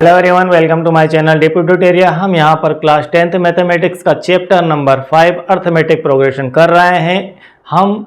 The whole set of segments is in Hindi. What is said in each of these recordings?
Hello everyone, welcome to my channel डेप्यूटेरिया। हम यहाँ पर क्लास 10th मैथमेटिक्स का चैप्टर नंबर 5 अर्थमेटिक प्रोग्रेशन कर रहे हैं। हम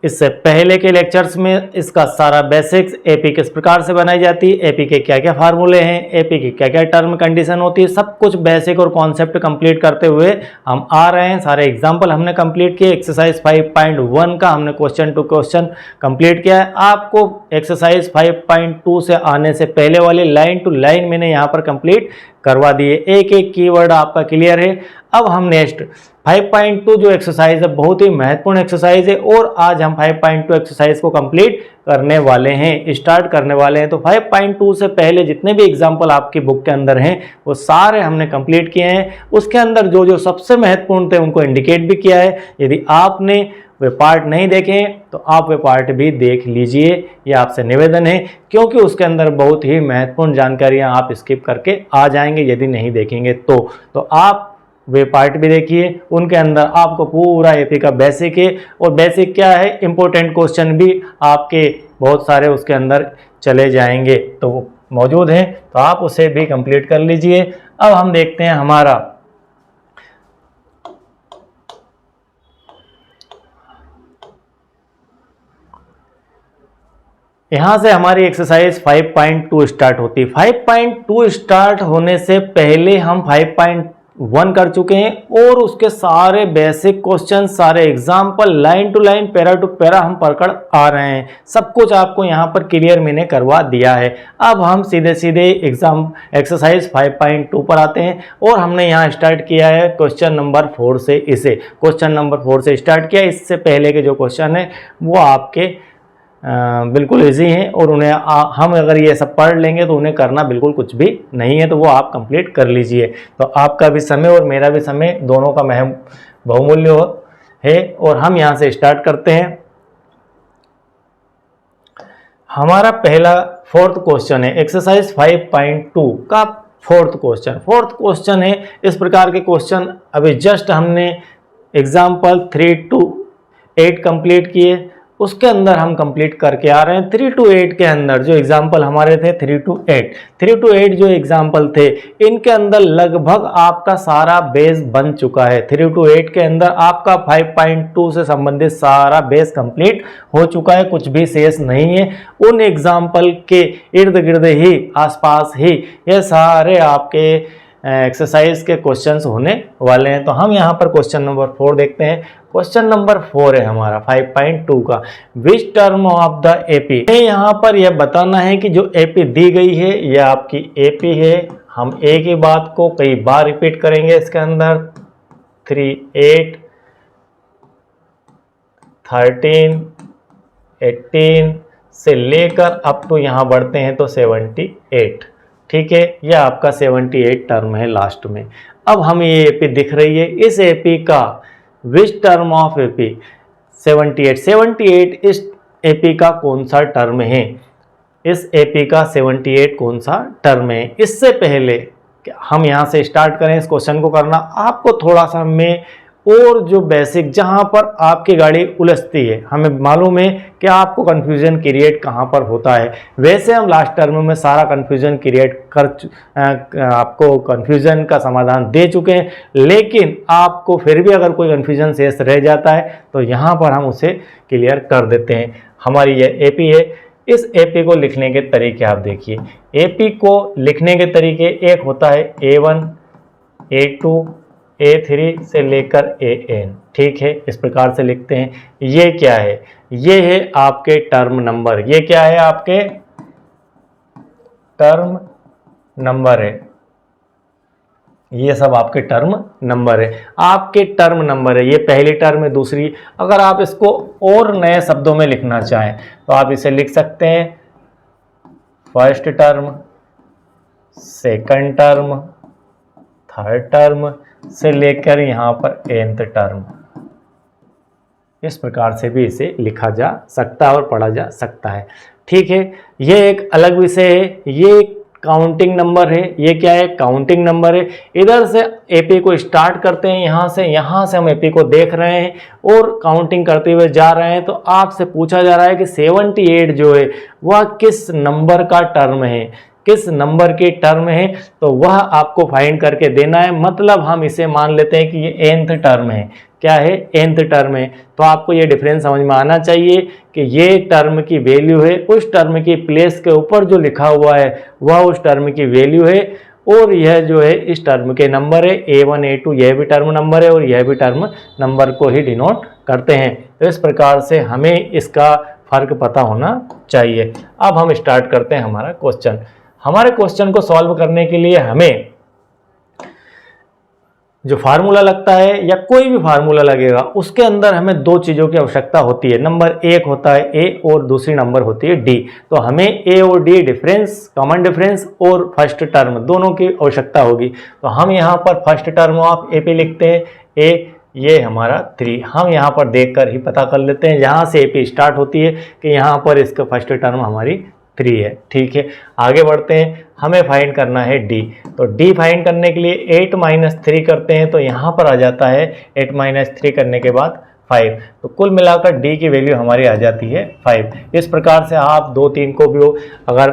इससे पहले के लेक्चर्स में इसका सारा बेसिक्स, एपी किस प्रकार से बनाई जाती है, एपी के क्या क्या फार्मूले हैं, एपी की क्या क्या टर्म कंडीशन होती है, सब कुछ बेसिक और कॉन्सेप्ट कंप्लीट करते हुए हम आ रहे हैं। सारे एग्जाम्पल हमने कंप्लीट किए। एक्सरसाइज 5.1 का हमने क्वेश्चन टू क्वेश्चन कंप्लीट किया है। आपको एक्सरसाइज 5.2 से आने से पहले वाली लाइन टू लाइन मैंने यहाँ पर कंप्लीट करवा दिए। एक एक कीवर्ड आपका क्लियर है। अब हम नेक्स्ट 5.2 जो एक्सरसाइज है बहुत ही महत्वपूर्ण एक्सरसाइज है और आज हम 5.2 एक्सरसाइज को कंप्लीट करने वाले हैं, स्टार्ट करने वाले हैं। तो 5.2 से पहले जितने भी एग्जांपल आपकी बुक के अंदर हैं वो सारे हमने कंप्लीट किए हैं। उसके अंदर जो जो सबसे महत्वपूर्ण थे उनको इंडिकेट भी किया है। यदि आपने वे पार्ट नहीं देखे तो आप वे पार्ट भी देख लीजिए, ये आपसे निवेदन है, क्योंकि उसके अंदर बहुत ही महत्वपूर्ण जानकारियां आप स्किप करके आ जाएंगे यदि नहीं देखेंगे तो आप वे पार्ट भी देखिए। उनके अंदर आपको पूरा एपी का बेसिक है और बेसिक क्या है, इंपॉर्टेंट क्वेश्चन भी आपके बहुत सारे उसके अंदर चले जाएंगे तो वो मौजूद हैं, तो आप उसे भी कंप्लीट कर लीजिए। अब हम देखते हैं हमारा यहाँ से हमारी एक्सरसाइज 5.2 स्टार्ट होती है। 5.2 स्टार्ट होने से पहले हम 5.1 कर चुके हैं और उसके सारे बेसिक क्वेश्चन, सारे example line to line, para to para हम पढ़कर आ रहे हैं। सब कुछ आपको यहाँ पर क्लियर मैंने करवा दिया है। अब हम सीधे सीधे एक्सरसाइज 5.2 पर आते हैं और हमने यहाँ स्टार्ट किया है क्वेश्चन नंबर 4 से। इसे क्वेश्चन नंबर 4 से स्टार्ट किया। इससे पहले के जो क्वेश्चन है वो आपके बिल्कुल इजी हैं और उन्हें हम अगर ये सब पढ़ लेंगे तो उन्हें करना बिल्कुल कुछ भी नहीं है, तो वो आप कंप्लीट कर लीजिए। तो आपका भी समय और मेरा भी समय दोनों का बहुमूल्य है और हम यहाँ से स्टार्ट करते हैं। हमारा पहला फोर्थ क्वेश्चन है एक्सरसाइज 5.2 का फोर्थ क्वेश्चन है। इस प्रकार के क्वेश्चन अभी जस्ट हमने एग्जाम्पल 3 to 8 कंप्लीट किए, उसके अंदर हम कंप्लीट करके आ रहे हैं। 3 to 8 के अंदर जो एग्जाम्पल हमारे थे 3 to 8 जो एग्जाम्पल थे इनके अंदर लगभग आपका सारा बेस बन चुका है। 3 to 8 के अंदर आपका 5.2 से संबंधित सारा बेस कंप्लीट हो चुका है, कुछ भी शेष नहीं है। उन एग्जाम्पल के इर्द गिर्द ही, आसपास ही ये सारे आपके एक्सरसाइज के क्वेश्चंस होने वाले हैं। तो हम यहाँ पर क्वेश्चन नंबर 4 देखते हैं। क्वेश्चन नंबर 4 है हमारा 5.2 का, which term of the AP. यहाँ पर यह बताना है कि जो एपी दी गई है यह आपकी एपी है। हम एक ही बात को कई बार रिपीट करेंगे इसके अंदर। 3, 8, 13, 18 से लेकर अप टू यहाँ बढ़ते हैं तो 78। ठीक है, यह आपका 78 टर्म है लास्ट में। अब हमें ये एपी दिख रही है, इस एपी का विच टर्म ऑफ एपी 78 इस एपी का कौन सा टर्म है, इस एपी का 78 कौन सा टर्म है। इससे पहले हम यहाँ से स्टार्ट करें इस क्वेश्चन को करना, आपको थोड़ा सा मैं और जो बेसिक जहाँ पर आपकी गाड़ी उलझती है, हमें मालूम है कि आपको कन्फ्यूजन क्रिएट कहाँ पर होता है। वैसे हम लास्ट टर्म में सारा कन्फ्यूजन क्रिएट आपको कन्फ्यूजन का समाधान दे चुके हैं, लेकिन आपको फिर भी अगर कोई कन्फ्यूजन शेष रह जाता है तो यहाँ पर हम उसे क्लियर कर देते हैं। हमारी ये एपी है। इस एपी को लिखने के तरीके आप देखिए। एपी को लिखने के तरीके एक होता है A1, A2, A3 से लेकर AN। ठीक है, इस प्रकार से लिखते हैं। ये क्या है, ये है आपके टर्म नंबर। ये क्या है, आपके टर्म नंबर है। ये सब आपके टर्म नंबर है, आपके टर्म नंबर है। ये पहली टर्म है। दूसरी, अगर आप इसको और नए शब्दों में लिखना चाहें तो आप इसे लिख सकते हैं first term, second term, third term से लेकर यहाँ पर nth टर्म। इस प्रकार से भी इसे लिखा जा सकता है और पढ़ा जा सकता है। ठीक है, ये एक अलग विषय है। ये काउंटिंग नंबर है। ये क्या है, काउंटिंग नंबर है। इधर से एपी को स्टार्ट करते हैं, यहाँ से हम एपी को देख रहे हैं और काउंटिंग करते हुए जा रहे हैं। तो आपसे पूछा जा रहा है कि 78 जो है वह किस नंबर का टर्म है, किस नंबर की टर्म है तो वह आपको फाइंड करके देना है। मतलब हम इसे मान लेते हैं कि ये nth टर्म है। क्या है? nth टर्म है। तो आपको ये डिफरेंस समझ में आना चाहिए कि ये टर्म की वैल्यू है, उस टर्म की प्लेस के ऊपर जो लिखा हुआ है वह उस टर्म की वैल्यू है, और यह जो है इस टर्म के नंबर है। a1 a2 यह भी टर्म नंबर है और यह भी टर्म नंबर को ही डिनोट करते हैं। तो इस प्रकार से हमें इसका फर्क पता होना चाहिए। अब हम स्टार्ट करते हैं हमारा क्वेश्चन। हमारे क्वेश्चन को सॉल्व करने के लिए हमें जो फार्मूला लगता है या कोई भी फार्मूला लगेगा उसके अंदर हमें दो चीज़ों की आवश्यकता होती है। नंबर एक होता है ए और दूसरी नंबर होती है डी। तो हमें ए और डी डिफरेंस, कॉमन डिफरेंस और फर्स्ट टर्म दोनों की आवश्यकता होगी। तो हम यहाँ पर फर्स्ट टर्म ऑफ ए पे लिखते हैं ए, ये हमारा 3। हम यहाँ पर देखकर ही पता कर लेते हैं, यहाँ से ए पी स्टार्ट होती है कि यहाँ पर इसका फर्स्ट टर्म हमारी 3 है। ठीक है, आगे बढ़ते हैं। हमें फाइंड करना है डी। तो डी फाइंड करने के लिए 8 - 3 करते हैं तो यहाँ पर आ जाता है 8 - 3 करने के बाद 5। तो कुल मिलाकर डी की वैल्यू हमारी आ जाती है 5। इस प्रकार से आप 2 3 को भी अगर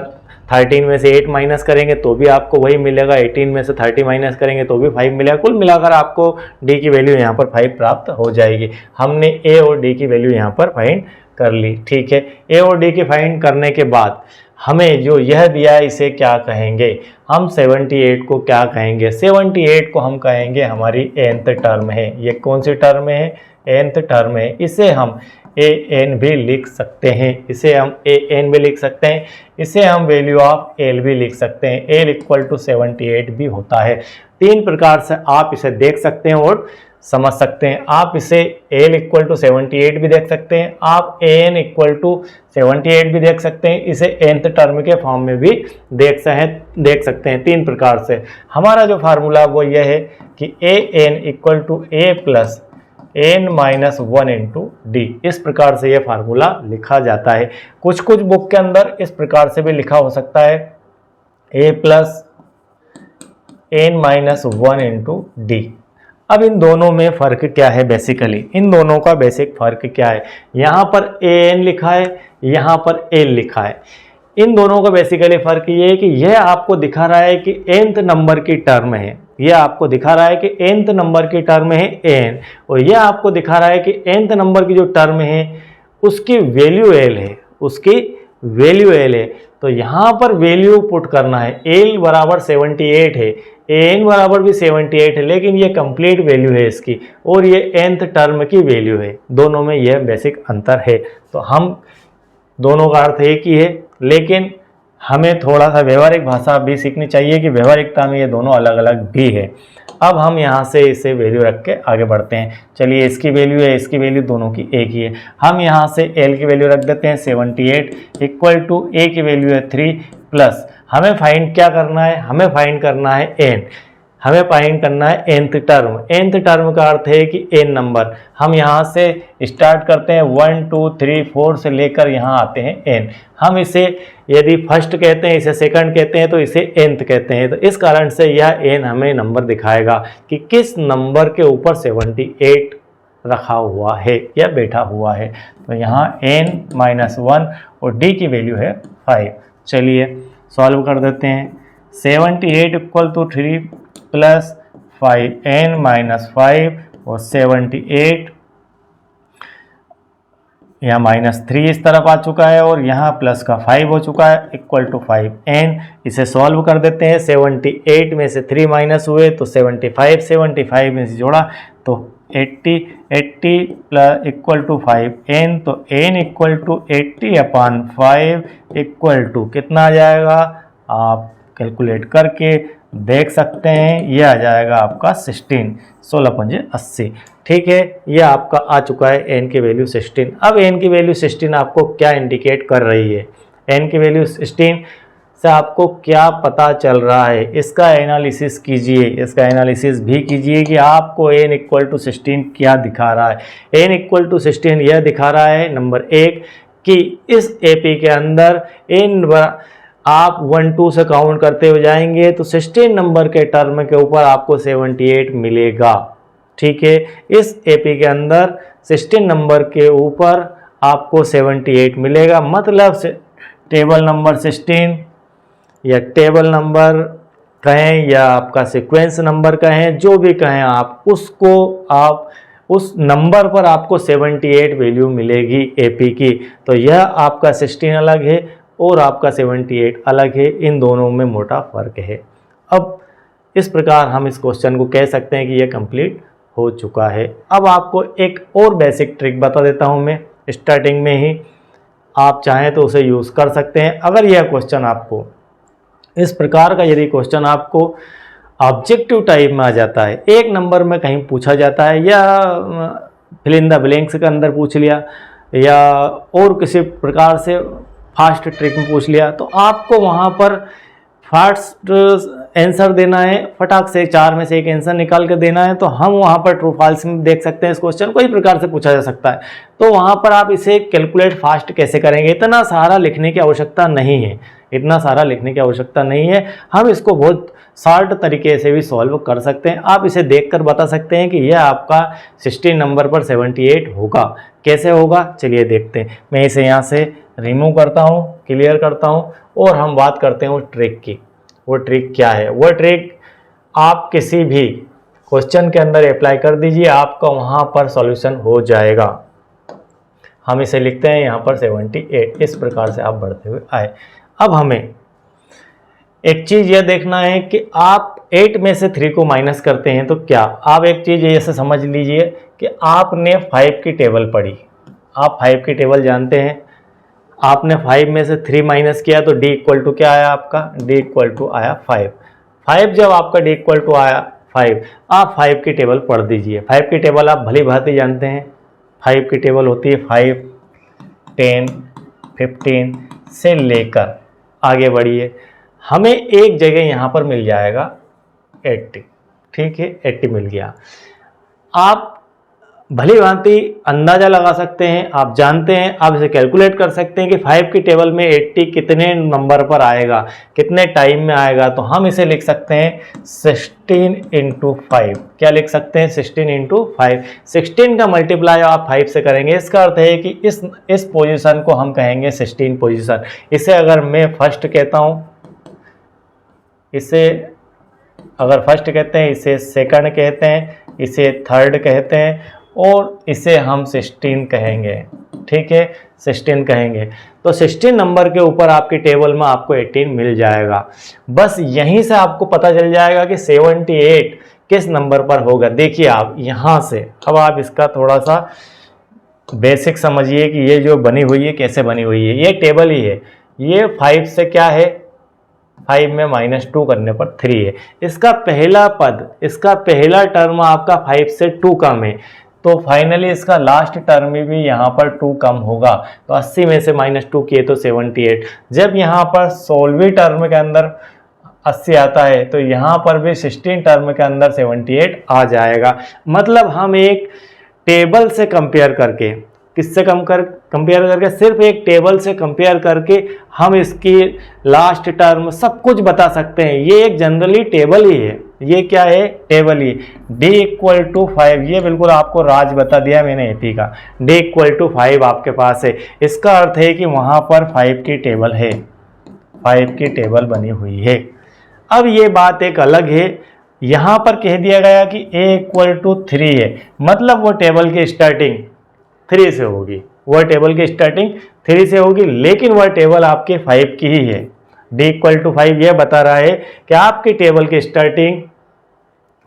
13 में से 8 माइनस करेंगे तो भी आपको वही मिलेगा, 18 में से 30 माइनस करेंगे तो भी 5 मिलेगा। कुल मिलाकर आपको डी की वैल्यू यहाँ पर 5 प्राप्त हो जाएगी। हमने ए और डी की वैल्यू यहाँ पर फाइंड कर ली। ठीक है, ए और डी की फाइंड करने के बाद हमें जो यह दिया है इसे क्या कहेंगे? हम 78 को क्या कहेंगे? 78 को हम कहेंगे हमारी nth टर्म है। ये कौन सी टर्म है? nth टर्म है। इसे हम an भी लिख सकते हैं, इसे हम an भी लिख सकते हैं, इसे हम वैल्यू ऑफ l भी लिख सकते हैं। l = 78 भी होता है। 3 प्रकार से आप इसे देख सकते हैं और समझ सकते हैं। आप इसे l = 78 भी देख सकते हैं, आप an = 78 भी देख सकते हैं, इसे nth टर्म के फॉर्म में भी देख सकते हैं। 3 प्रकार से हमारा जो फार्मूला वो यह है कि an = a + n - 1 × d। इस प्रकार से यह फार्मूला लिखा जाता है। कुछ बुक के अंदर इस प्रकार से भी लिखा हो सकता है a + n - 1 × d। अब इन दोनों में फ़र्क क्या है? बेसिकली इन दोनों का बेसिक फ़र्क क्या है? यहाँ पर an लिखा है, यहाँ पर l लिखा है। इन दोनों का बेसिकली फ़र्क ये है कि यह आपको दिखा रहा है कि nth नंबर की टर्म है, यह आपको दिखा रहा है कि nth नंबर की टर्म है n, और यह आपको दिखा रहा है कि nth नंबर की जो टर्म है उसकी वैल्यू l है, उसकी वैल्यू l है। तो यहाँ पर वैल्यू पुट करना है। l बराबर 78 है, an बराबर भी 78 है, लेकिन ये कंप्लीट वैल्यू है इसकी, और ये nth टर्म की वैल्यू है। दोनों में यह बेसिक अंतर है। तो हम दोनों का अर्थ एक ही है, लेकिन हमें थोड़ा सा व्यवहारिक भाषा भी सीखनी चाहिए कि व्यवहारिकता में ये दोनों अलग अलग भी है। अब हम यहाँ से इसे वैल्यू रख के आगे बढ़ते हैं। चलिए, इसकी वैल्यू है, इसकी वैल्यू दोनों की एक ही है। हम यहाँ से l की वैल्यू रख देते हैं 78 = a की वैल्यू है 3 प्लस हमें फाइंड क्या करना है? हमें फाइंड करना है n। हमें फाइंड करना है nth टर्म। nth टर्म का अर्थ है कि n नंबर। हम यहाँ से स्टार्ट करते हैं 1 2 3 4 से लेकर यहाँ आते हैं n। हम इसे यदि फर्स्ट कहते हैं, इसे सेकंड कहते हैं, तो इसे nth कहते हैं। तो इस कारण से यह n हमें नंबर दिखाएगा कि किस नंबर के ऊपर 78 रखा हुआ है या बैठा हुआ है। तो यहाँ n - 1 और d की वैल्यू है 5। चलिए सॉल्व कर देते हैं। 78 = 3 प्लस 5n - 5 और 78, यहाँ -3 इस तरफ आ चुका है और यहाँ प्लस का 5 हो चुका है, = 5n। इसे सॉल्व कर देते हैं। 78 में से 3 माइनस हुए तो 75, 75 में से जोड़ा तो 80, 80 = 5n। तो n = 80/5 = कितना आ जाएगा? आप कैलकुलेट करके देख सकते हैं, यह आ जाएगा आपका 16, 16×80। ठीक है, यह आपका आ चुका है n की वैल्यू 16। अब n की वैल्यू 16 आपको क्या इंडिकेट कर रही है? n की वैल्यू 16 से आपको क्या पता चल रहा है? इसका एनालिसिस कीजिए, इसका एनालिसिस भी कीजिए कि आपको n = 16 क्या दिखा रहा है। n = 16 यह दिखा रहा है नंबर 1 कि इस AP के अंदर n आप 1 2 से काउंट करते हुए जाएंगे तो 16 नंबर के टर्म के ऊपर आपको 78 मिलेगा। ठीक है, इस AP के अंदर 16 नंबर के ऊपर आपको 78 मिलेगा। मतलब टेबल नंबर 16 या टेबल नंबर कहें या आपका सीक्वेंस नंबर कहें, जो भी कहें आप, उसको आप उस नंबर पर आपको 78 वैल्यू मिलेगी एपी की। तो यह आपका 16 अलग है और आपका 78 अलग है, इन दोनों में मोटा फर्क है। अब इस प्रकार हम इस क्वेश्चन को कह सकते हैं कि यह कंप्लीट हो चुका है। अब आपको एक और बेसिक ट्रिक बता देता हूं मैं स्टार्टिंग में ही, आप चाहें तो उसे यूज़ कर सकते हैं। अगर यह क्वेश्चन आपको इस प्रकार का, यदि क्वेश्चन आपको ऑब्जेक्टिव टाइप में आ जाता है, एक नंबर में कहीं पूछा जाता है या फिल इन द ब्लैंक्स के अंदर पूछ लिया या और किसी प्रकार से फास्ट ट्रिक में पूछ लिया, तो आपको वहाँ पर फास्ट आंसर देना है, फटाक से 4 में से एक आंसर निकाल कर देना है। तो हम वहाँ पर ट्रू फॉल्स में देख सकते हैं, इस क्वेश्चन को इस प्रकार से पूछा जा सकता है। तो वहाँ पर आप इसे कैलकुलेट फास्ट कैसे करेंगे, इतना सारा लिखने की आवश्यकता नहीं है, इतना सारा लिखने की आवश्यकता नहीं है। हम इसको बहुत शॉर्ट तरीके से भी सॉल्व कर सकते हैं। आप इसे देखकर बता सकते हैं कि यह आपका 16 नंबर पर 78 होगा। कैसे होगा चलिए देखते हैं। मैं इसे यहाँ से रिमूव करता हूँ, क्लियर करता हूँ और हम बात करते हैं वो ट्रिक की। वो ट्रिक क्या है? वो ट्रिक आप किसी भी क्वेश्चन के अंदर अप्लाई कर दीजिए, आपका वहाँ पर सॉल्यूशन हो जाएगा। हम इसे लिखते हैं यहाँ पर 78, इस प्रकार से आप बढ़ते हुए आए। अब हमें एक चीज़ यह देखना है कि आप 8 में से 3 को माइनस करते हैं तो क्या, आप एक चीज़ ऐसे समझ लीजिए कि आपने 5 की टेबल पढ़ी, आप 5 की टेबल जानते हैं, आपने 5 में से 3 माइनस किया तो d इक्वल टू क्या आया आपका, d इक्वल टू आया 5। 5 जब आपका d इक्वल टू आया 5, आप 5 की टेबल पढ़ दीजिए। 5 की टेबल आप भली भांति जानते हैं, 5 की टेबल होती है 5, 10, 15 से लेकर आगे बढ़िए, हमें एक जगह यहाँ पर मिल जाएगा 80, ठीक है 80 मिल गया। आप भली भांति अंदाज़ा लगा सकते हैं, आप जानते हैं, आप इसे कैलकुलेट कर सकते हैं कि 5 की टेबल में 80 कितने नंबर पर आएगा, कितने टाइम में आएगा। तो हम इसे लिख सकते हैं 16 × 5। क्या लिख सकते हैं? 16 × 5। 16 का मल्टीप्लाई आप 5 से करेंगे, इसका अर्थ है कि इस पोजीशन को हम कहेंगे 16 पोजीशन। इसे अगर मैं फर्स्ट कहता हूँ, इसे अगर फर्स्ट कहते हैं, इसे सेकंड कहते हैं, इसे थर्ड कहते हैं और इसे हम 16 कहेंगे, ठीक है 16 कहेंगे। तो 16 नंबर के ऊपर आपकी टेबल में आपको 18 मिल जाएगा। बस यहीं से आपको पता चल जाएगा कि 78 किस नंबर पर होगा। देखिए आप यहाँ से, अब आप इसका थोड़ा सा बेसिक समझिए कि ये जो बनी हुई है कैसे बनी हुई है। ये टेबल ही है, ये 5 से क्या है, 5 में -2 करने पर 3 है। इसका पहला पद, इसका पहला टर्म आपका 5 से 2 कम है, तो फाइनली इसका लास्ट टर्म में भी यहाँ पर 2 कम होगा। तो 80 में से -2 किए तो 78। जब यहाँ पर 16वीं टर्म के अंदर 80 आता है तो यहाँ पर भी 16 टर्म के अंदर 78 आ जाएगा। मतलब हम एक टेबल से कंपेयर करके, किससे कंपेयर करके, सिर्फ एक टेबल से कंपेयर करके हम इसकी लास्ट टर्म सब कुछ बता सकते हैं। ये एक जनरली टेबल ही है, ये क्या है, टेबल ही। d इक्वल टू 5, ये बिल्कुल आपको राज बता दिया मैंने एपी का। d इक्वल टू 5 आपके पास है, इसका अर्थ है कि वहाँ पर 5 की टेबल है, 5 की टेबल बनी हुई है। अब ये बात एक अलग है, यहाँ पर कह दिया गया कि a इक्वल टू 3 है, मतलब वो टेबल की स्टार्टिंग 3 से होगी, वह टेबल की स्टार्टिंग 3 से होगी, लेकिन वह टेबल आपके 5 की ही है। d इक्वल टू 5 यह बता रहा है कि आपकी टेबल की स्टार्टिंग,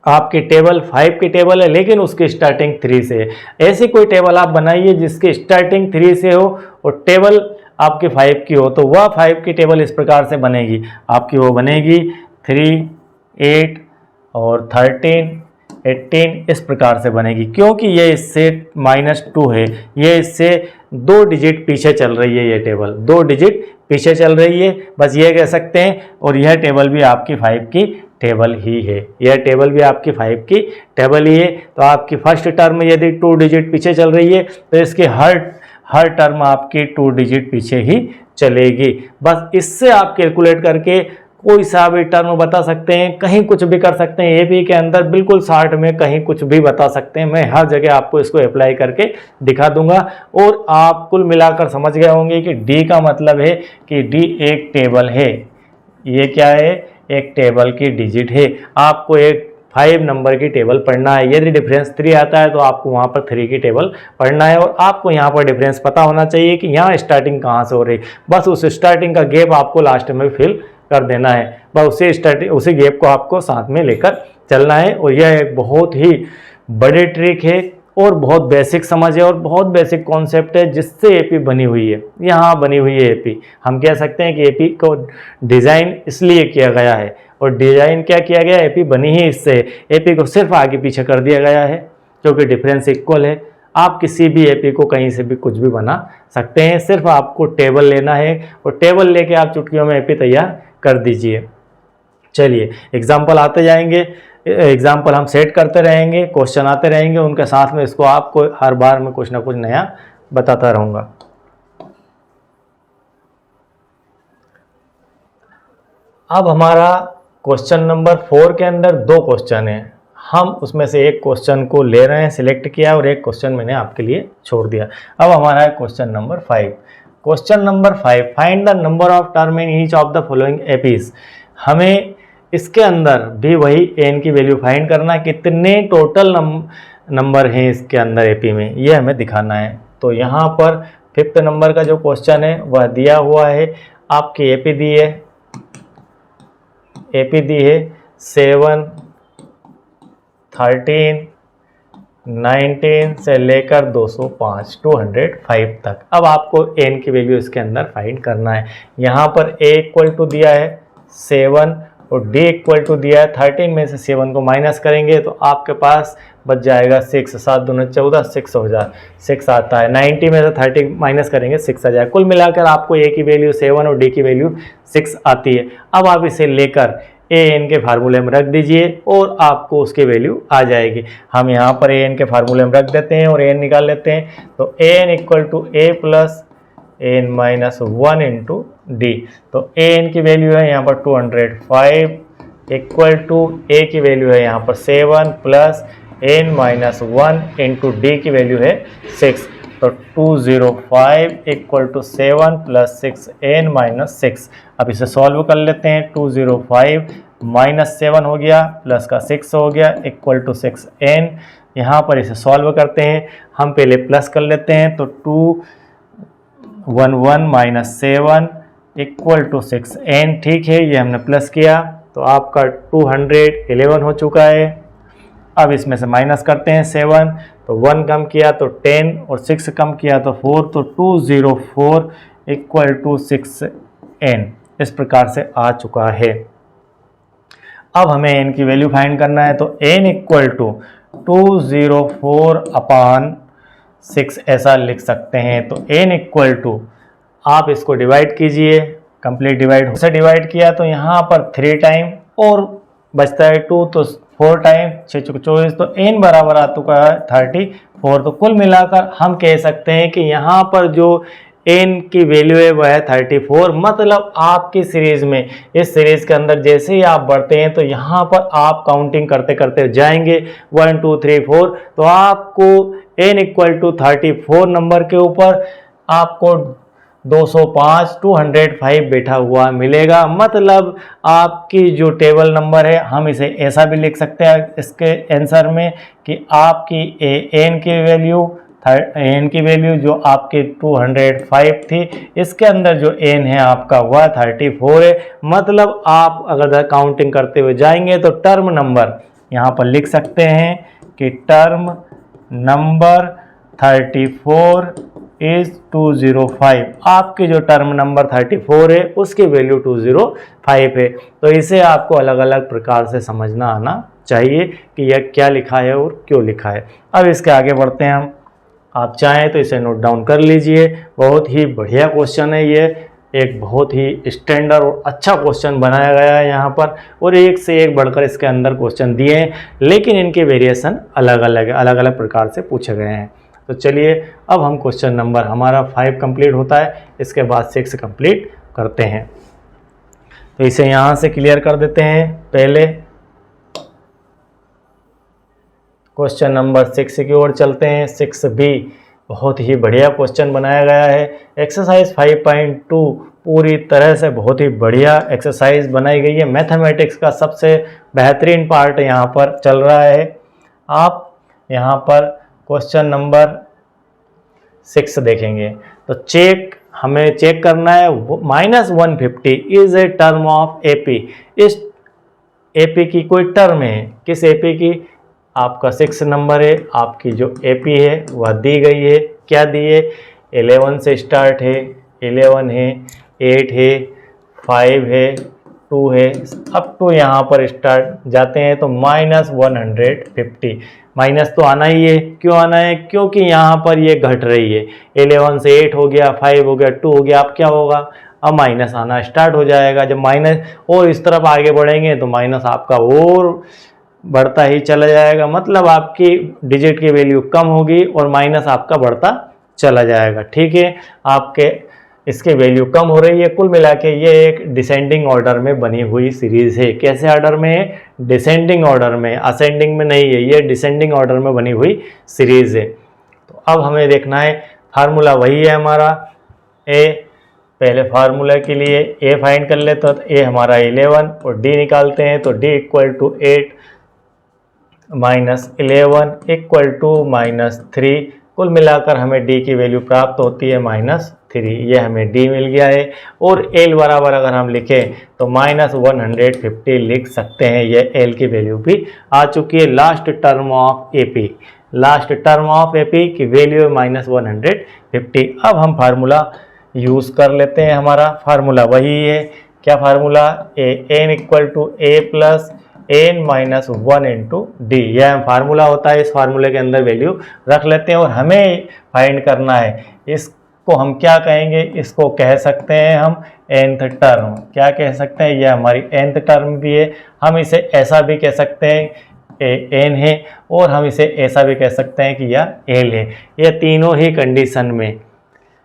आपकी टेबल 5 की टेबल है लेकिन उसकी स्टार्टिंग 3 से है। ऐसी कोई टेबल आप बनाइए जिसकी स्टार्टिंग 3 से हो और टेबल आपकी 5 की हो, तो वह 5 की टेबल इस प्रकार से बनेगी आपकी, वो बनेगी 3, 8 और 13, 18 इस प्रकार से बनेगी, क्योंकि ये इससे -2 है, ये इससे 2 डिजिट पीछे चल रही है, ये टेबल 2 डिजिट पीछे चल रही है, बस ये कह सकते हैं। और यह टेबल भी आपकी 5 की टेबल ही है, यह टेबल भी आपकी 5 की टेबल ही है। तो आपकी फर्स्ट टर्म यदि 2 डिजिट पीछे चल रही है तो इसकी हर टर्म आपकी 2 डिजिट पीछे ही चलेगी। बस इससे आप कैलकुलेट करके कोई सा भी टर्म बता सकते हैं, कहीं कुछ भी कर सकते हैं। एपी के अंदर बिल्कुल शॉर्ट में कहीं कुछ भी बता सकते हैं। मैं हर जगह आपको इसको अप्लाई करके दिखा दूंगा और आप कुल मिलाकर समझ गए होंगे कि डी का मतलब है कि डी एक टेबल है। ये क्या है, एक टेबल की डिजिट है। आपको एक 5 नंबर की टेबल पढ़ना है। यदि डिफरेंस 3 आता है तो आपको वहाँ पर 3 की टेबल पढ़ना है, और आपको यहाँ पर डिफरेंस पता होना चाहिए कि यहाँ स्टार्टिंग कहाँ से हो रही। बस उस स्टार्टिंग का गैप आपको लास्ट में फिल कर देना है। बस उसी गैप को आपको साथ में लेकर चलना है। और यह एक बहुत ही बड़ी ट्रिक है और बहुत बेसिक समझ है और बहुत बेसिक कॉन्सेप्ट है जिससे एपी बनी हुई है। यहाँ बनी हुई है एपी। हम कह सकते हैं कि एपी को डिज़ाइन इसलिए किया गया है, और डिज़ाइन क्या किया गया, एपी बनी ही इससे। एपी को सिर्फ आगे पीछे कर दिया गया है क्योंकि डिफरेंस इक्वल है। आप किसी भी एपी को कहीं से भी कुछ भी बना सकते हैं, सिर्फ आपको टेबल लेना है और टेबल लेके आप चुटकियों में एपी तैयार कर दीजिए। चलिए एग्जाम्पल आते जाएंगे, एग्जाम्पल हम सेट करते रहेंगे, क्वेश्चन आते रहेंगे, उनके साथ में इसको आपको हर बार में कुछ ना कुछ नया बताता रहूँगा। अब हमारा क्वेश्चन नंबर 4 के अंदर 2 क्वेश्चन हैं। हम उसमें से एक क्वेश्चन को ले रहे हैं, सिलेक्ट किया, और एक क्वेश्चन मैंने आपके लिए छोड़ दिया। अब हमारा है question number 5। Question number 5, find the number of term in each of the following APs. हमें इसके अंदर भी वही एन की वैल्यू फाइंड करना है, कितने टोटल नंबर हैं इसके अंदर एपी में, ये हमें दिखाना है। तो यहाँ पर 5th नंबर का जो क्वेश्चन है वह दिया हुआ है। आपकी एपी दी है, 7, 13, 19 से लेकर 205 तक। अब आपको एन की वैल्यू इसके अंदर फाइंड करना है। यहाँ पर ए इक्वल टू दिया है 7 और डी इक्वल टू दिया है 13। में से 7 को माइनस करेंगे तो आपके पास बच जाएगा 6, 7 दूनी 14, 6 हो जाए 6 आता है। 90 में से 30 माइनस करेंगे 6 आ जाए। कुल मिलाकर आपको ए की वैल्यू 7 और डी की वैल्यू 6 आती है। अब आप इसे लेकर ए एन के फार्मूले में रख दीजिए और आपको उसकी वैल्यू आ जाएगी। हम यहाँ पर ए एन के फार्मूले में रख देते हैं और ए एन निकाल लेते हैं। तो a n equal to A plus N minus 1 into d. तो ए एन की वैल्यू है यहाँ पर 205 इक्वल टू ए की वैल्यू है यहाँ पर 7 plus N minus 1 into D की वैल्यू है 6। तो 205 equal to 7 plus 6 N minus 6। अब इसे सॉल्व कर लेते हैं। 205 माइनस 7 हो गया, प्लस का 6 हो गया, इक्वल टू 6 एन। यहाँ पर इसे सॉल्व करते हैं। हम पहले प्लस कर लेते हैं। तो 211 माइनस 7 इक्वल टू 6 एन। ठीक है, ये हमने प्लस किया तो आपका 211 हो चुका है। अब इसमें से माइनस करते हैं 7, तो 1 कम किया तो 10 और 6 कम किया तो 4, तो 204 इक्वल टू 6 एन। इस प्रकार से आ चुका है। अब हमें एन की वैल्यू फाइंड करना है। तो एन इक्वल टू 204 अपान 6 ऐसा लिख सकते हैं। तो एन इक्वल टू, आप इसको डिवाइड कीजिए, कंप्लीट डिवाइड से डिवाइड किया तो यहाँ पर 3 टाइम और बचता है 2, तो 4 टाइम 6 चौके 24, तो एन बराबर आ चुका है 34। तो कुल मिलाकर हम कह सकते हैं कि यहाँ पर जो एन की वैल्यू है वह है 34। मतलब आपकी सीरीज में, इस सीरीज के अंदर जैसे ही आप बढ़ते हैं तो यहाँ पर आप काउंटिंग करते करते जाएंगे 1 2 3 4। तो आपको एन इक्वल टू 34 नंबर के ऊपर आपको 205 बैठा हुआ मिलेगा। मतलब आपकी जो टेबल नंबर है, हम इसे ऐसा भी लिख सकते हैं इसके आंसर में कि आपकी एन की वैल्यू जो आपकी 205 थी, इसके अंदर जो एन है आपका वह 34 है। मतलब आप अगर काउंटिंग करते हुए जाएंगे तो टर्म नंबर यहाँ पर लिख सकते हैं कि टर्म नंबर 34 इज 205। आपकी जो टर्म नंबर 34 है उसकी वैल्यू 205 है। तो इसे आपको अलग अलग प्रकार से समझना आना चाहिए कि यह क्या लिखा है और क्यों लिखा है। अब इसके आगे बढ़ते हैं हम। आप चाहें तो इसे नोट डाउन कर लीजिए। बहुत ही बढ़िया क्वेश्चन है ये, एक बहुत ही स्टैंडर्ड और अच्छा क्वेश्चन बनाया गया है यहाँ पर, और एक से एक बढ़कर इसके अंदर क्वेश्चन दिए हैं, लेकिन इनके वेरिएशन अलग अलग प्रकार से पूछे गए हैं। तो चलिए अब हम क्वेश्चन नंबर हमारा 5 कंप्लीट होता है, इसके बाद 6 कंप्लीट करते हैं। तो इसे यहाँ से क्लियर कर देते हैं। पहले क्वेश्चन नंबर 6 की ओर चलते हैं। 6b, बहुत ही बढ़िया क्वेश्चन बनाया गया है। एक्सरसाइज 5.2 पूरी तरह से बहुत ही बढ़िया एक्सरसाइज बनाई गई है। मैथमेटिक्स का सबसे बेहतरीन पार्ट यहाँ पर चल रहा है। आप यहाँ पर क्वेश्चन नंबर 6 देखेंगे तो हमें चेक करना है -150 is a term of AP. इस एपी की कोई टर्म है, किस एपी की? आपका 6 नंबर है, आपकी जो एपी है वह दी गई है। क्या दी है? 11 से स्टार्ट है, 11 है, 8 है, 5 है, 2 है, अप टू यहाँ पर स्टार्ट जाते हैं तो -150। माइनस तो आना ही है। क्यों आना है? क्योंकि यहाँ पर ये घट रही है। 11 से 8 हो गया, 5 हो गया, 2 हो गया, अब क्या होगा? अब माइनस आना स्टार्ट हो जाएगा। जब माइनस और इस तरफ आगे बढ़ेंगे तो माइनस आपका और बढ़ता ही चला जाएगा, मतलब आपकी डिजिट की वैल्यू कम होगी और माइनस आपका बढ़ता चला जाएगा। ठीक है, आपके इसकी वैल्यू कम हो रही है। कुल मिला के ये एक डिसेंडिंग ऑर्डर में बनी हुई सीरीज है। कैसे ऑर्डर में है? डिसेंडिंग ऑर्डर में, असेंडिंग में नहीं है, ये डिसेंडिंग ऑर्डर में बनी हुई सीरीज है। तो अब हमें देखना है, फार्मूला वही है हमारा ए। पहले फार्मूला के लिए ए फाइंड कर ले, तो ए हमारा 11 और डी निकालते हैं तो D equal to 8 -11 equal to -3। कुल मिलाकर हमें डी की वैल्यू प्राप्त होती है -3। ये हमें डी मिल गया है। और एल बराबर अगर हम लिखें तो -150 लिख सकते हैं। ये एल की वैल्यू भी आ चुकी है। Last term of AP, last term of AP की वैल्यू है -150। अब हम फार्मूला यूज़ कर लेते हैं। हमारा फार्मूला वही है। क्या formula? N equal to A plus n-1 into D, यह फार्मूला होता है। इस फार्मूले के अंदर वैल्यू रख लेते हैं और हमें फाइंड करना है। इसको हम क्या कहेंगे? इसको कह सकते हैं हम nth टर्म। क्या कह सकते हैं? यह हमारी nth टर्म भी है। हम इसे ऐसा भी कह सकते हैं n है, और हम इसे ऐसा भी कह सकते हैं कि यह l है। यह तीनों ही कंडीशन में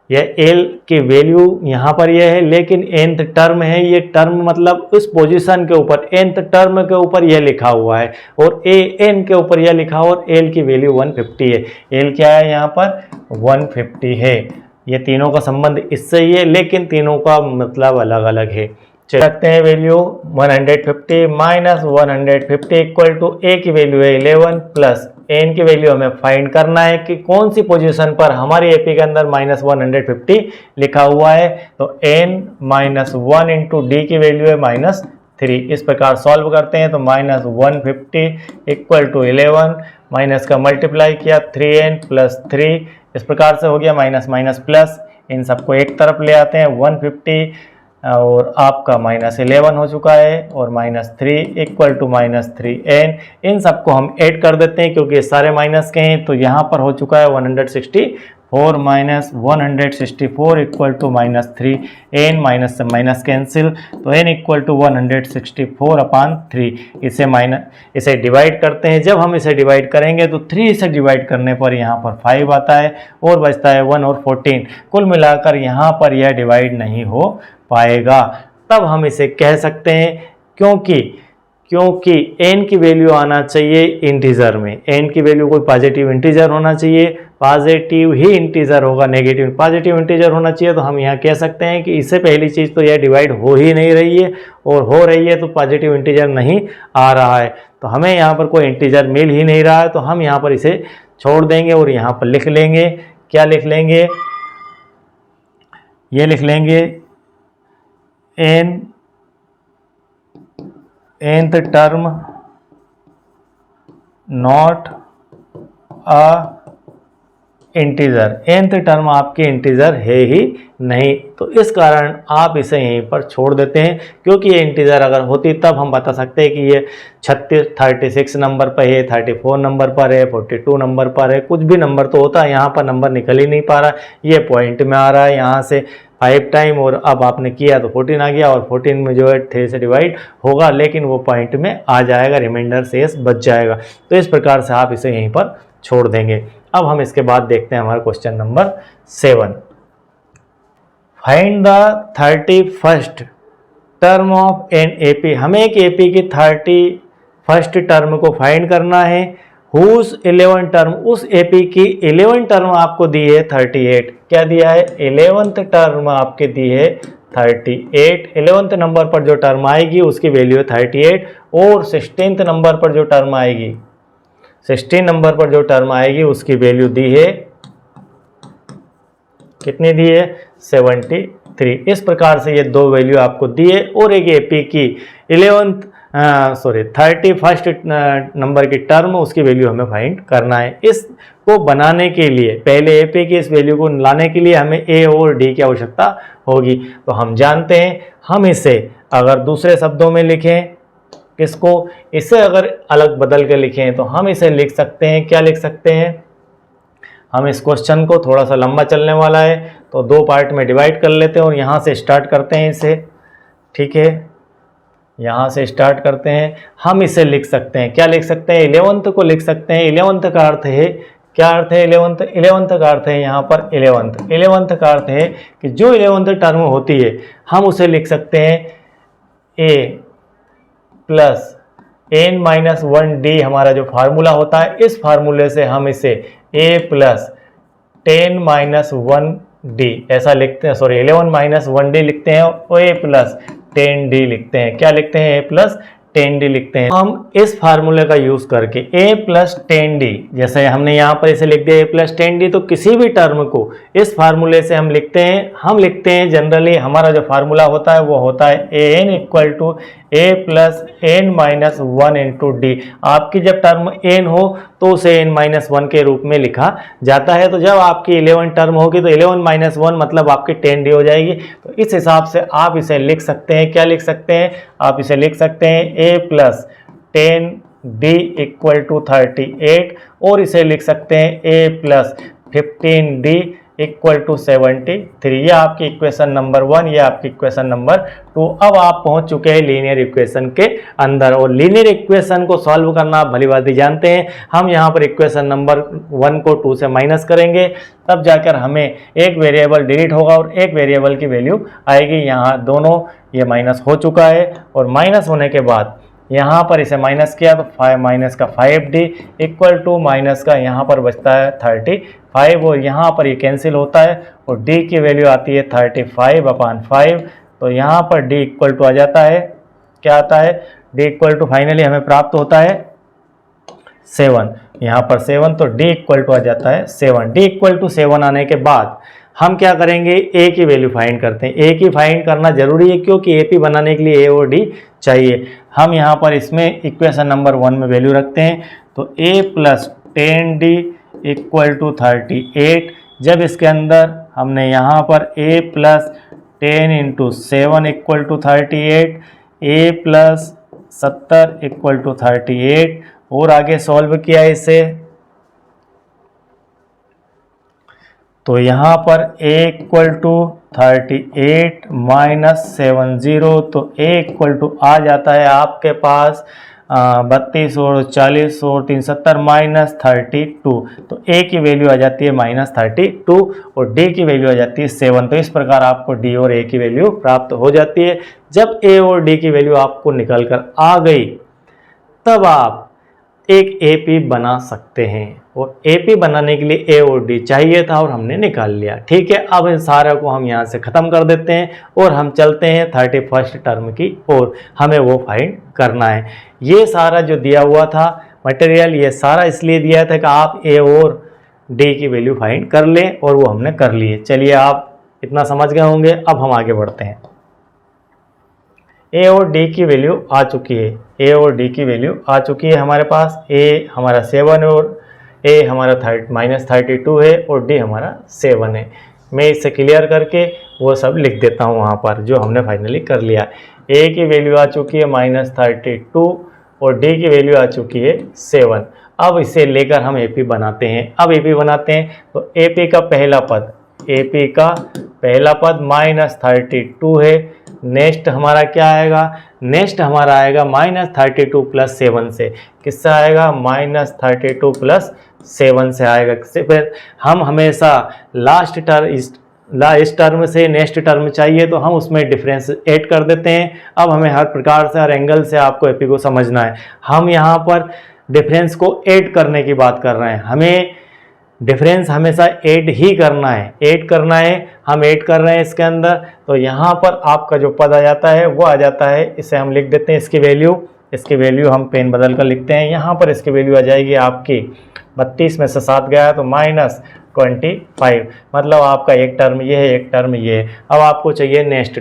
यह एल की वैल्यू यहाँ पर यह है, लेकिन nth टर्म है। ये टर्म मतलब उस पोजीशन के ऊपर, nth टर्म के ऊपर यह लिखा हुआ है, और एन के ऊपर यह लिखा हुआ, और एल की वैल्यू 150 है। एल क्या है? यहाँ पर 150 है। ये तीनों का संबंध इससे ही है, लेकिन तीनों का मतलब अलग अलग है। चेक करते हैं वैल्यू। 150 -150 इक्वल टू ए की वैल्यू है 11 प्लस एन की वैल्यू हमें फाइंड करना है कि कौन सी पोजीशन पर हमारी एपी के अंदर -150 लिखा हुआ है। तो n-1 इंटू डी की वैल्यू है -3। इस प्रकार सॉल्व करते हैं तो -150 इक्वल टू 11, माइनस का मल्टीप्लाई किया 3n प्लस 3, इस प्रकार से हो गया माइनस माइनस प्लस। इन सबको एक तरफ ले आते हैं, 150 और आपका -11 हो चुका है, और -3 इक्वल टू -3n। इन सबको हम ऐड कर देते हैं क्योंकि सारे माइनस के हैं। तो यहाँ पर हो चुका है 164 -164 इक्वल टू -3, n माइनस से माइनस कैंसिल, तो n इक्वल टू 164/3। इसे डिवाइड करते हैं। जब हम इसे डिवाइड करेंगे तो 3 से डिवाइड करने पर यहाँ पर 5 आता है, और बचता है 1 और 14। कुल मिलाकर यहाँ पर यह डिवाइड नहीं हो पाएगा। तब हम इसे कह सकते हैं, क्योंकि n की वैल्यू आना चाहिए इंटीजर में। n की वैल्यू कोई पॉजिटिव इंटीजर होना चाहिए, पॉजिटिव ही इंटीजर होगा, नेगेटिव पॉजिटिव इंटीजर होना चाहिए। तो हम यहाँ कह सकते हैं कि इससे पहली चीज़ तो यह डिवाइड हो ही नहीं रही है, और हो रही है तो पॉजिटिव इंटीजर नहीं आ रहा है, तो हमें यहाँ पर कोई इंटीजर मिल ही नहीं रहा है। तो हम यहाँ पर इसे छोड़ देंगे और यहाँ पर लिख लेंगे। क्या लिख लेंगे? ये लिख लेंगे nth term not a integer. nth term आपकी इंटीजर है ही नहीं, तो इस कारण आप इसे यहीं पर छोड़ देते हैं। क्योंकि ये इंटीजर अगर होती तब हम बता सकते हैं कि ये 36 नंबर पर है, 34 नंबर पर है, 42 नंबर पर है, कुछ भी नंबर तो होता है। यहाँ पर नंबर निकल ही नहीं पा रहा, ये पॉइंट में आ रहा है यहाँ से 5 टाइम, और अब आपने किया तो 14 आ गया, और 14 में जो है 3 से डिवाइड होगा, लेकिन वो पॉइंट में आ जाएगा, रिमाइंडर शेष बच जाएगा। तो इस प्रकार से आप इसे यहीं पर छोड़ देंगे। अब हम इसके बाद देखते हैं हमारा question number 7। Find the 31st term of an AP. हमें एक एपी की 31st टर्म को फाइंड करना है। हुज 11 टर्म, उस एपी की 11 टर्म आपको दी है 38। क्या दिया है? 11th टर्म आपके दी है 38। 11th नंबर पर जो टर्म आएगी उसकी वैल्यू है 38, और 16th नंबर पर जो टर्म आएगी, 16 नंबर पर जो टर्म आएगी उसकी वैल्यू दी है, कितनी दी है? 73। इस प्रकार से ये दो वैल्यू आपको दी है, और एक एपी की 31st नंबर की टर्म, उसकी वैल्यू हमें फाइंड करना है। इसको बनाने के लिए, पहले एपी की इस वैल्यू को लाने के लिए हमें ए और डी की आवश्यकता होगी। तो हम जानते हैं, हम इसे अगर दूसरे शब्दों में लिखें, किसको? इसे अगर अलग बदल के लिखें तो हम इसे लिख सकते हैं, क्या लिख सकते हैं? हम इस क्वेश्चन को, थोड़ा सा लंबा चलने वाला है तो दो पार्ट में डिवाइड कर लेते हैं और यहाँ से स्टार्ट करते हैं इसे। ठीक है, यहाँ से स्टार्ट करते हैं। हम इसे लिख सकते हैं, क्या लिख सकते हैं? 11th को लिख सकते हैं। 11th का अर्थ है, क्या अर्थ है 11th का अर्थ है यहाँ पर 11th का अर्थ है कि जो 11th टर्म होती है हम उसे लिख सकते हैं a प्लस n-1d, हमारा जो फार्मूला होता है, इस फार्मूले से हम इसे a प्लस 10-1d ऐसा लिखते हैं, सॉरी 11-1d लिखते हैं, और a प्लस 10d लिखते हैं। क्या लिखते हैं? a प्लस 10d लिखते हैं। हम इस फार्मूले का यूज करके a प्लस 10d, जैसे हमने यहाँ पर इसे लिख दिया a प्लस 10d, तो किसी भी टर्म को इस फार्मूले से हम लिखते हैं जनरली हमारा जो फार्मूला होता है वो होता है an equal to a plus n-1 into D. आपकी जब टर्म n हो तो उसे n-1 के रूप में लिखा जाता है। तो जब आपकी 11 टर्म होगी तो 11-1 मतलब आपकी 10d हो जाएगी। तो इस हिसाब से आप इसे लिख सकते हैं, क्या लिख सकते हैं? आप इसे लिख सकते हैं a plus 10d equal to 38, और इसे लिख सकते हैं a plus 15d equal to 73। ये आपकी इक्वेशन नंबर 1, ये आपकी इक्वेशन नंबर 2। अब आप पहुंच चुके हैं लीनियर इक्वेशन के अंदर, और लीनियर इक्वेशन को सॉल्व करना आप भली भांति जानते हैं। हम यहाँ पर इक्वेशन नंबर 1 को 2 से माइनस करेंगे, तब जाकर हमें एक वेरिएबल डिलीट होगा और एक वेरिएबल की वैल्यू आएगी। यहाँ दोनों ये माइनस हो चुका है, और माइनस होने के बाद यहाँ पर इसे माइनस किया तो 5 माइनस का 5d इक्वल टू माइनस का यहाँ पर बचता है 35, और यहाँ पर ये कैंसिल होता है और d की वैल्यू आती है 35/5। तो यहाँ पर d इक्वल टू आ जाता है, क्या आता है? d इक्वल टू फाइनली हमें प्राप्त होता है 7, यहाँ पर 7, तो d इक्वल टू आ जाता है 7। d इक्वल टू 7 आने के बाद हम क्या करेंगे? a की वैल्यू फाइंड करते हैं। a की फाइंड करना जरूरी है क्योंकि AP बनाने के लिए a और d चाहिए। हम यहाँ पर इसमें इक्वेशन नंबर 1 में वैल्यू रखते हैं, तो a plus 10d equal to 38। जब इसके अंदर हमने यहाँ पर a plus 10 into 7 equal to 38, a plus 70 equal to 38, और आगे सॉल्व किया इसे, तो यहाँ पर a इक्वल टू 38 माइनस 70, तो a इक्वल टू आ जाता है आपके पास 32 और 40 और 370 माइनस 32। तो a की वैल्यू आ जाती है माइनस 32 और d की वैल्यू आ जाती है 7। तो इस प्रकार आपको d और a की वैल्यू प्राप्त हो जाती है। जब a और d की वैल्यू आपको निकल कर आ गई तब आप एक AP बना सकते हैं, और AP बनाने के लिए A और D चाहिए था और हमने निकाल लिया। ठीक है, अब इन सारे को हम यहाँ से ख़त्म कर देते हैं और हम चलते हैं 31st टर्म की ओर। हमें वो फाइंड करना है। ये सारा जो दिया हुआ था मटेरियल, ये सारा इसलिए दिया था कि आप A और D की वैल्यू फाइंड कर लें, और वो हमने कर लिए। चलिए, आप इतना समझ गए होंगे। अब हम आगे बढ़ते हैं। a और d की वैल्यू आ चुकी है, a और d की वैल्यू आ चुकी है हमारे पास। a हमारा 7 है और a हमारा -32 है और d हमारा 7 है। मैं इसे क्लियर करके वो सब लिख देता हूँ वहाँ पर जो हमने फाइनली कर लिया। a की वैल्यू आ चुकी है -32 और d की वैल्यू आ चुकी है 7। अब इसे लेकर हम AP बनाते हैं। अब AP बनाते हैं तो AP का पहला पद -32 है। नेक्स्ट हमारा क्या आएगा? नेक्स्ट हमारा आएगा -32 प्लस 7 से। किससे आएगा? -32 प्लस 7 से आएगा। फिर हम हमेशा लास्ट टर्म से नेक्स्ट टर्म चाहिए तो हम उसमें डिफरेंस ऐड कर देते हैं। अब हमें हर प्रकार से, हर एंगल से आपको एपी को समझना है। हम यहाँ पर डिफरेंस को ऐड करने की बात कर रहे हैं। हमें डिफरेंस हमेशा ऐड ही करना है, ऐड करना है, हम ऐड कर रहे हैं इसके अंदर। तो यहाँ पर आपका जो पद आ जाता है वो आ जाता है, इसे हम लिख देते हैं इसकी वैल्यू हम पेन बदल कर लिखते हैं। यहाँ पर इसकी वैल्यू आ जाएगी आपकी 32 में से 7 गया तो -25, मतलब आपका एक टर्म ये है, एक टर्म ये है। अब आपको चाहिए नेक्स्ट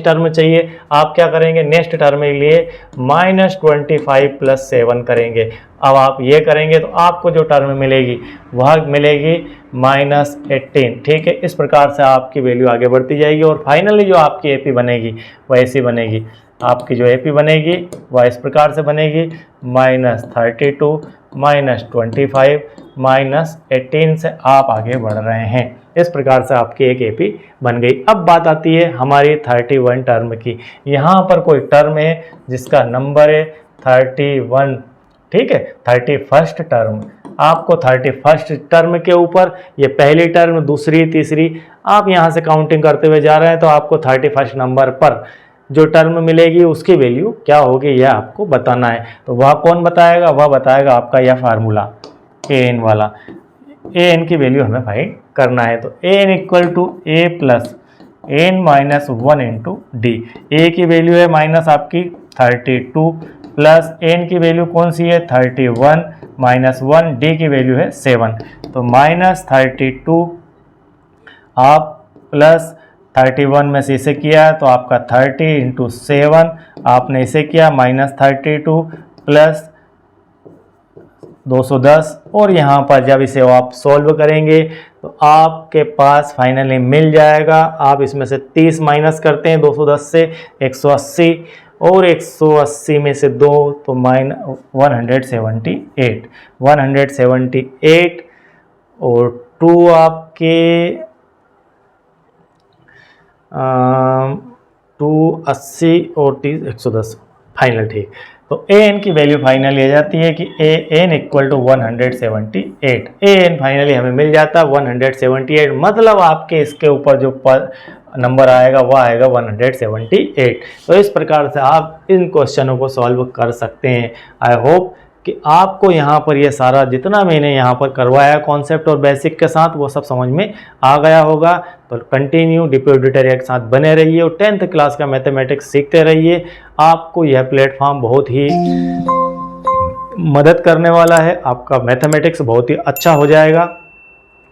टर्म चाहिए। आप क्या करेंगे, नेक्स्ट टर्म के लिए -25 + 7 करेंगे। अब आप ये करेंगे तो आपको जो टर्म मिलेगी वह मिलेगी -18। ठीक है, इस प्रकार से आपकी वैल्यू आगे बढ़ती जाएगी और फाइनली जो आपकी एपी बनेगी वह ऐसी बनेगी। आपकी जो एपी बनेगी वह इस प्रकार से बनेगी, -32 -25 -18 से आप आगे बढ़ रहे हैं। इस प्रकार से आपकी एक एपी बन गई। अब बात आती है हमारी 31 टर्म की। यहाँ पर कोई टर्म है जिसका नंबर है 31, ठीक है, 31st टर्म। आपको 31st टर्म के ऊपर ये पहली टर्म, दूसरी, तीसरी, आप यहाँ से काउंटिंग करते हुए जा रहे हैं तो आपको 31st नंबर पर जो टर्म मिलेगी उसकी वैल्यू क्या होगी यह आपको बताना है। तो वह कौन बताएगा, वह बताएगा आपका यह फार्मूला an वाला। an की वैल्यू हमें फाइंड करना है। तो an = a + n - 1 × d। a की वैल्यू है माइनस आपकी 32 प्लस n की वैल्यू कौन सी है 31 - 1, d की वैल्यू है 7। तो -32 आप प्लस 31 में से इसे किया तो आपका 30 × 7, आपने इसे किया -32 प्लस 210, और यहाँ पर जब इसे आप सॉल्व करेंगे तो आपके पास फाइनली मिल जाएगा। आप इसमें से 30 माइनस करते हैं 210 से 180, और 180 में से 2 तो -178 और 2 आपके 280 और 30 110 फाइनल। ठीक, तो an की वैल्यू फाइनली आ जाती है कि an = 178। an फाइनली हमें मिल जाता है 178, मतलब आपके इसके ऊपर जो नंबर आएगा वह आएगा 178। तो इस प्रकार से आप इन क्वेश्चनों को सॉल्व कर सकते हैं। आई होप कि आपको यहाँ पर ये सारा जितना मैंने यहाँ पर करवाया कॉन्सेप्ट और बेसिक के साथ वो सब समझ में आ गया होगा। तो कंटिन्यू DP एडुटोरिया के साथ बने रहिए और 10th क्लास का मैथमेटिक्स सीखते रहिए। आपको यह प्लेटफॉर्म बहुत ही मदद करने वाला है, आपका मैथमेटिक्स बहुत ही अच्छा हो जाएगा।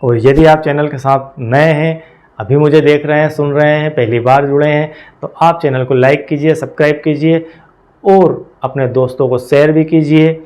और यदि आप चैनल के साथ नए हैं, अभी मुझे देख रहे हैं, सुन रहे हैं, पहली बार जुड़े हैं, तो आप चैनल को लाइक कीजिए, सब्सक्राइब कीजिए और अपने दोस्तों को शेयर भी कीजिए।